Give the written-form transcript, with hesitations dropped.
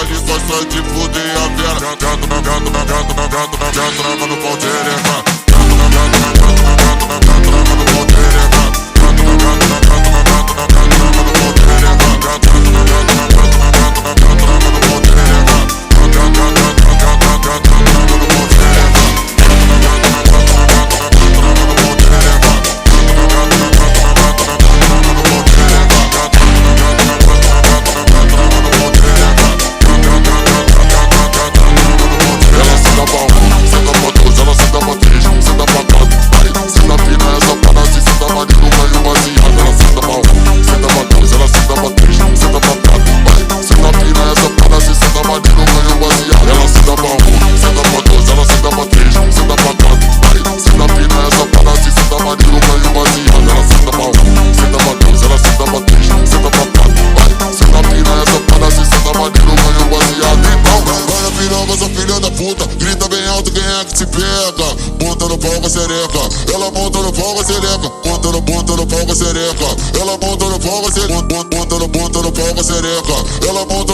baile gosta de fuder a vera. Gato na mão do pau xereca. Gato na mão do pau xereca. Gato na mão do pau xereca. Gato na mão do pau xereca. Gato na mão do pau xereca. Gato na mão do pau xereca. Gato na mão do pau xereca. Grita bem alto quem é que te pega. Monta no pau com a xereca. Ela monta no pau com a xereca. Monta no pau com a xereca. Ela monta no pau com a xereca. Monta no pau com a xereca. Ela monta